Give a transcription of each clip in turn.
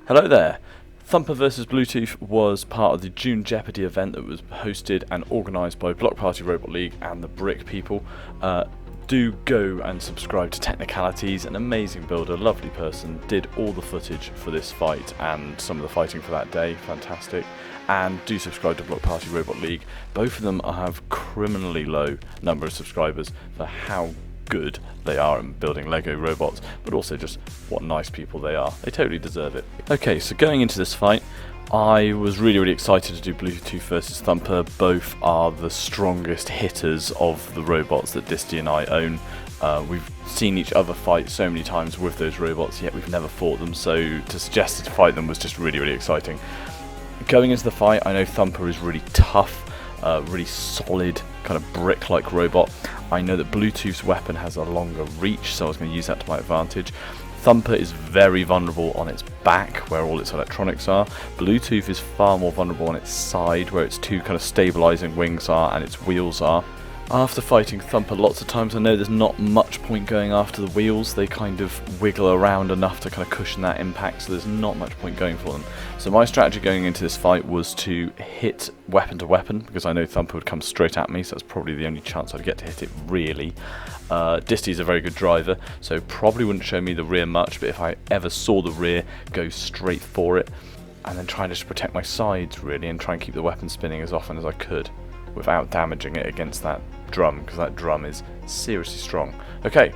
Hello there. Thumper vs Bluetooth was part of the June Jeopardy event that was hosted and organised by Block Party Robot League and the Brick people. Do go and subscribe to Technicalities, an amazing builder, lovely person, did all the footage for this fight and some of the fighting for that day, fantastic. And do subscribe to Block Party Robot League. Both of them have criminally low number of subscribers for how good they are at building Lego robots, but also just what nice people they are. They totally deserve it. Okay, so going into this fight, I was really excited to do Bluetooth versus Thumper. Both are the strongest hitters of the robots that Disty and I own. We've seen each other fight so many times with those robots, yet we've never fought them, so to suggest to fight them was just really exciting. Going into the fight, I know Thumper is really tough, really solid, kind of brick-like robot. I know that Bluetooth's weapon has a longer reach, so I was going to use that to my advantage. Thumper is very vulnerable on its back, where all its electronics are. Bluetooth is far more vulnerable on its side, where its two kind of stabilizing wings are and its wheels are. After fighting Thumper lots of times, I know there's not much point going after the wheels. They kind of wiggle around enough to kind of cushion that impact, so there's not much point going for them. So my strategy going into this fight was to hit weapon to weapon, because I know Thumper would come straight at me, so that's probably the only chance I'd get to hit it, really. Disty's a very good driver, so probably wouldn't show me the rear much, but if I ever saw the rear, go straight for it, and then try and just protect my sides, really, and try and keep the weapon spinning as often as I could, without damaging it against that drum, because that drum is seriously strong. Okay,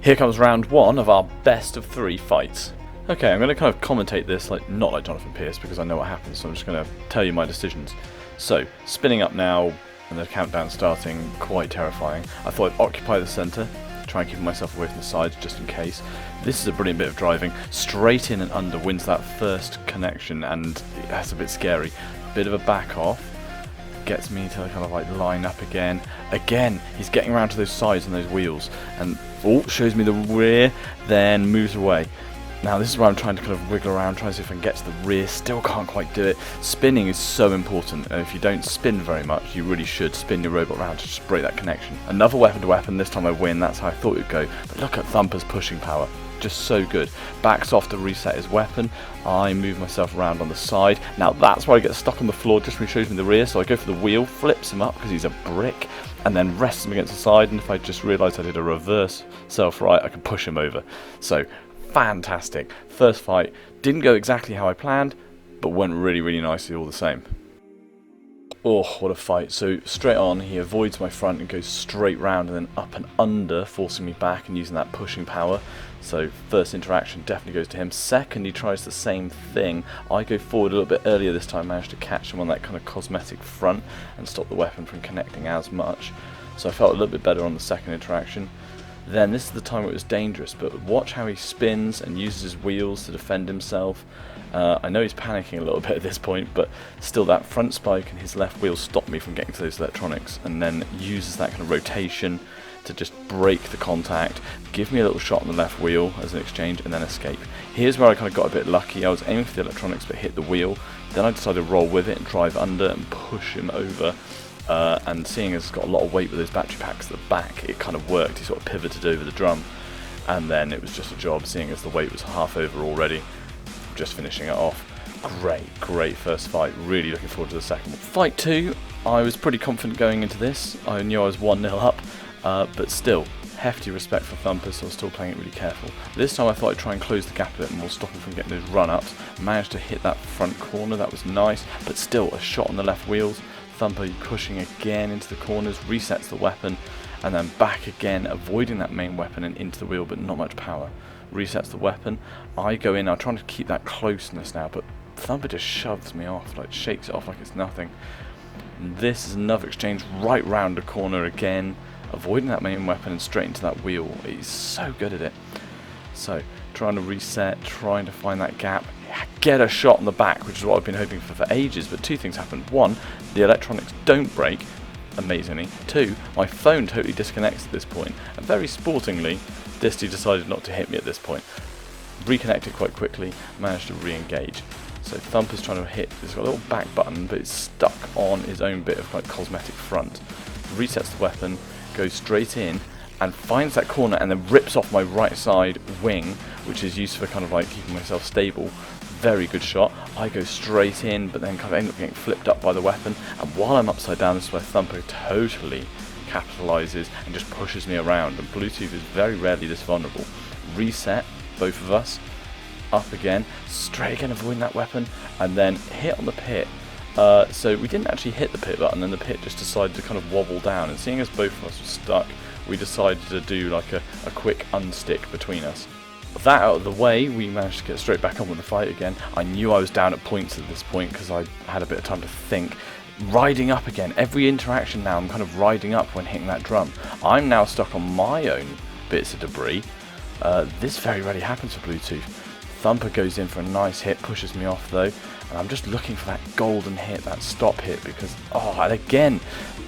here comes round one of our best of 3 fights. Okay, I'm going to kind of commentate this not like Jonathan Pierce, because I know what happens, so I'm just going to tell you my decisions. So, spinning up now, and the countdown starting, quite terrifying. I thought I'd occupy the centre, try and keep myself away from the sides just in case. This is a brilliant bit of driving. Straight in and under wins that first connection, and that's a bit scary. Bit of a back off. Gets me to kind of line up again. Again, he's getting around to those sides and those wheels, and shows me the rear, then moves away. Now this is where I'm trying to kind of wiggle around, trying to see if I can get to the rear. Still can't quite do it. Spinning is so important, and if you don't spin very much, you really should spin your robot around to just break that connection. Another weapon to weapon. This time I win. That's how I thought it would go. But look at Thumper's pushing power. Just so good. Backs off to reset his weapon. I move myself around on the side. Now that's where I get stuck on the floor just when he shows me the rear, so I go for the wheel, flips him up because he's a brick, and then rests him against the side, and if I just realised I did a reverse self-right, I can push him over. So, fantastic. First fight. Didn't go exactly how I planned, but went really nicely all the same. Oh, what a fight. So straight on, he avoids my front and goes straight round and then up and under, forcing me back and using that pushing power. So first interaction definitely goes to him. Second, he tries the same thing. I go forward a little bit earlier this time, managed to catch him on that kind of cosmetic front and stop the weapon from connecting as much. So I felt a little bit better on the second interaction. Then this is the time where it was dangerous, but watch how he spins and uses his wheels to defend himself. I know he's panicking a little bit at this point, but still that front spike and his left wheel stopped me from getting to those electronics, and then uses that kind of rotation to just break the contact, give me a little shot on the left wheel as an exchange, and then escape. Here's where I kind of got a bit lucky. I was aiming for the electronics but hit the wheel, then I decided to roll with it and drive under and push him over. And seeing as it's got a lot of weight with those battery packs at the back, it kind of worked. He sort of pivoted over the drum, and then it was just a job, seeing as the weight was half over already, just finishing it off. Great first fight. Really looking forward to the second one. Fight 2, I was pretty confident going into this. I knew I was 1-0 up, but still, hefty respect for Thumper, so I was still playing it really careful. This time I thought I'd try and close the gap a bit more, stop him from getting those run-ups. Managed to hit that front corner, that was nice, but still a shot on the left wheels. Thumper pushing again into the corners, resets the weapon, and then back again, avoiding that main weapon and into the wheel, but not much power. Resets the weapon. I go in, I'm trying to keep that closeness now, but Thumper just shoves me off, shakes it off like it's nothing. And this is another exchange right round the corner again, avoiding that main weapon and straight into that wheel. He's so good at it. So, trying to reset, trying to find that gap, get a shot on the back, which is what I've been hoping for ages, but 2 things happened. 1, the electronics don't break, amazingly. 2, my phone totally disconnects at this point, and very sportingly, Disty decided not to hit me at this point. Reconnected quite quickly, managed to re-engage. So Thumper's trying to hit, it's got a little back button, but it's stuck on his own bit of cosmetic front. Resets the weapon, goes straight in, and finds that corner and then rips off my right side wing, which is used for kind of keeping myself stable. very good shot. I go straight in, but then kind of end up getting flipped up by the weapon, and while I'm upside down, this is where Thumper totally capitalizes and just pushes me around, and Bluetooth is very rarely this vulnerable. Reset, both of us, up again, straight again avoiding that weapon, and then hit on the pit. So we didn't actually hit the pit button, and the pit just decided to kind of wobble down, and seeing as both of us were stuck, we decided to do like a quick unstick between us. That out of the way, we managed to get straight back on with the fight again. I knew I was down at points at this point because I had a bit of time to think. Riding up again, every interaction now I'm kind of riding up when hitting that drum. I'm now stuck on my own bits of debris. This very rarely happens for Bluetooth. Thumper goes in for a nice hit, pushes me off though, and I'm just looking for that golden hit, that stop hit, because, and again,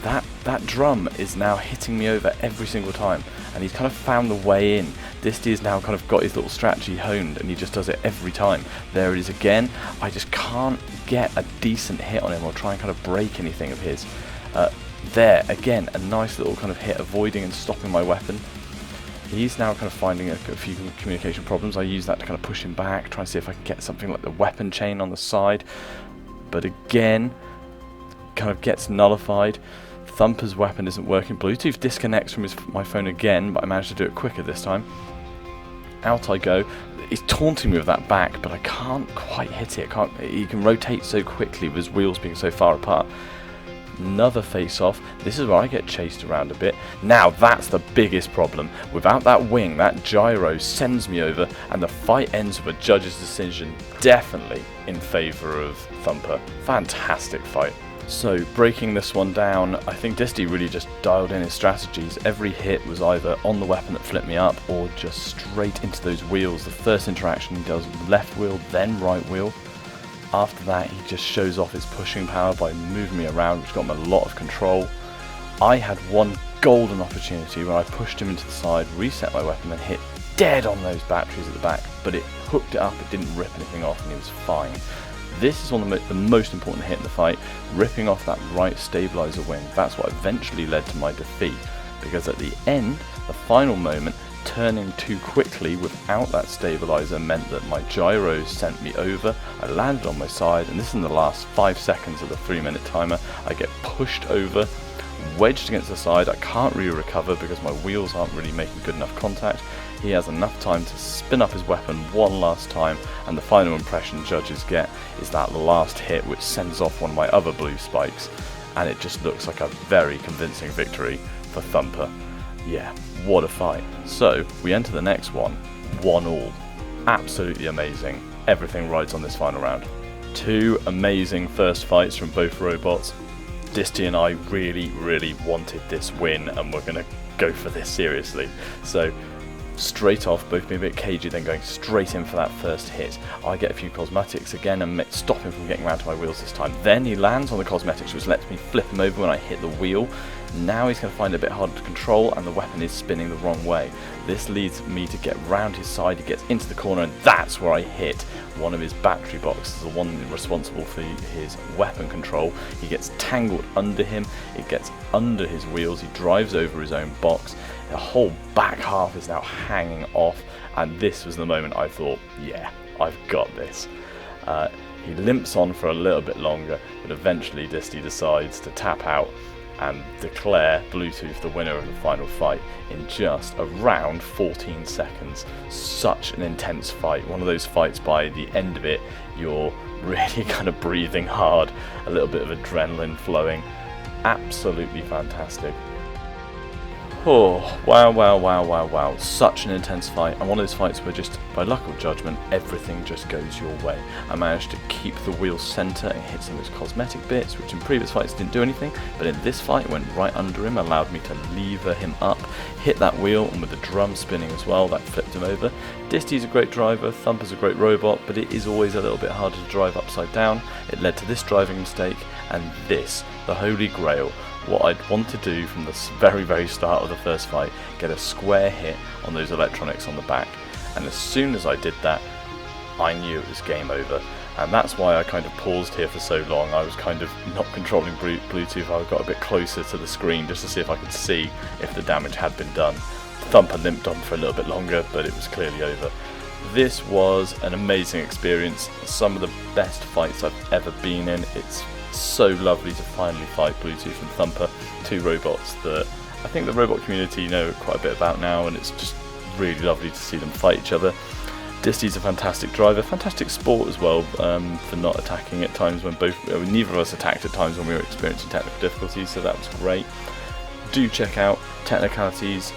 that drum is now hitting me over every single time, and he's kind of found the way in. Disty has now kind of got his little strategy honed, and he just does it every time. There it is again. I just can't get a decent hit on him or try and kind of break anything of his. There, again, a nice little kind of hit, avoiding and stopping my weapon. He's now kind of finding a few communication problems. I use that to kind of push him back, try and see if I can get something like the weapon chain on the side. But again, kind of gets nullified. Thumper's weapon isn't working. Bluetooth disconnects from my phone again, but I managed to do it quicker this time. Out I go. He's taunting me with that back, but I can't quite hit it. He can rotate so quickly with his wheels being so far apart. Another face-off. This is where I get chased around a bit. Now that's the biggest problem. Without that wing, that gyro sends me over, and the fight ends with a judge's decision, definitely in favour of Thumper. Fantastic fight. So breaking this one down, I think Disty really just dialed in his strategies. Every hit was either on the weapon that flipped me up or just straight into those wheels. The first interaction he does left wheel, then right wheel. After that, he just shows off his pushing power by moving me around, which got him a lot of control. I had one golden opportunity where I pushed him into the side, reset my weapon, and hit dead on those batteries at the back, but it hooked it up, it didn't rip anything off, and he was fine. This is one of the most important hit in the fight, ripping off that right stabilizer wing. That's what eventually led to my defeat, because at the end, the final moment, turning too quickly without that stabilizer meant that my gyros sent me over. I landed on my side, and this is in the last 5 seconds of the 3-minute timer. I get pushed over, wedged against the side. I can't really recover because my wheels aren't really making good enough contact. He has enough time to spin up his weapon one last time, and the final impression judges get is that last hit, which sends off one of my other blue spikes, and it just looks like a very convincing victory for Thumper. Yeah, what a fight. So, we enter the next one, 1-1. Absolutely amazing. Everything rides on this final round. 2 amazing first fights from both robots. Disty and I really, really wanted this win, and we're going to go for this seriously. So, straight off, both being a bit cagey, then going straight in for that first hit. I get a few cosmetics again and stop him from getting around to my wheels this time. Then he lands on the cosmetics, which lets me flip him over when I hit the wheel. Now he's going to find it a bit harder to control, and the weapon is spinning the wrong way. This leads me to get round his side. He gets into the corner, and that's where I hit one of his battery boxes, the one responsible for his weapon control. He gets tangled under him, it gets under his wheels, he drives over his own box. The whole back half is now hanging off, and this was the moment I thought, yeah, I've got this. He limps on for a little bit longer, but eventually Disty decides to tap out and declare Bluetooth the winner of the final fight in just around 14 seconds. Such an intense fight. One of those fights by the end of it, you're really kind of breathing hard, a little bit of adrenaline flowing. Absolutely fantastic. Oh, wow. Such an intense fight, and one of those fights where just by luck or judgment, everything just goes your way. I managed to keep the wheel center and hit some of his cosmetic bits, which in previous fights didn't do anything, but in this fight it went right under him, allowed me to lever him up, hit that wheel, and with the drum spinning as well, that flipped him over. Disty's a great driver, Thumper's a great robot, but it is always a little bit harder to drive upside down. It led to this driving mistake, and this, the holy grail. What I'd want to do from the very start of the first fight, get a square hit on those electronics on the back, and as soon as I did that, I knew it was game over, and that's why I kind of paused here for so long. I was kind of not controlling Bluetooth. I got a bit closer to the screen just to see if I could see if the damage had been done. Thumper limped on for a little bit longer, but it was clearly over. This was an amazing experience, some of the best fights I've ever been in. It's so lovely to finally fight Bluetooth and Thumper, two robots that I think the robot community know quite a bit about now, and it's just really lovely to see them fight each other. Disty's a fantastic driver, fantastic sport as well, for not attacking at times when neither of us attacked at times when we were experiencing technical difficulties, so that was great. Do check out Technicality's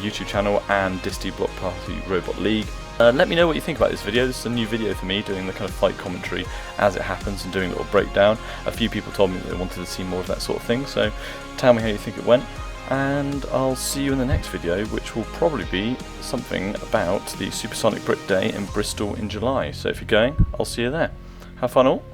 YouTube channel and Disty Block Party Robot League. Let me know what you think about this video. This is a new video for me, doing the kind of fight commentary as it happens and doing a little breakdown. A few people told me that they wanted to see more of that sort of thing, so tell me how you think it went, and I'll see you in the next video, which will probably be something about the Supersonic Brick Day in Bristol in July. So if you're going, I'll see you there. Have fun all.